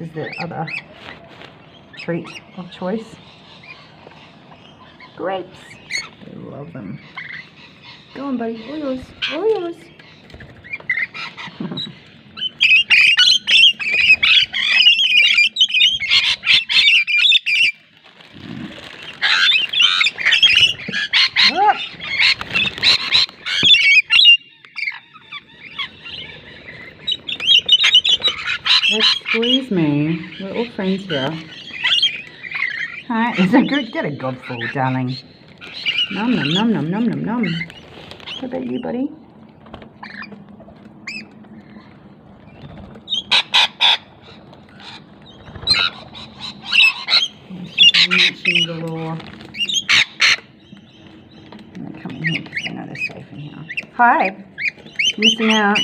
is their other treat of choice. Grapes. They love them. Go on, buddy. All yours. All yours. Excuse me. We're all friends here. Hi. Is that good? Get a gobful, darling. Nom nom nom nom nom nom nom. What about you, buddy? Munching galore. I'm going to come in here because they know they're safe in here. Hi. Missing out.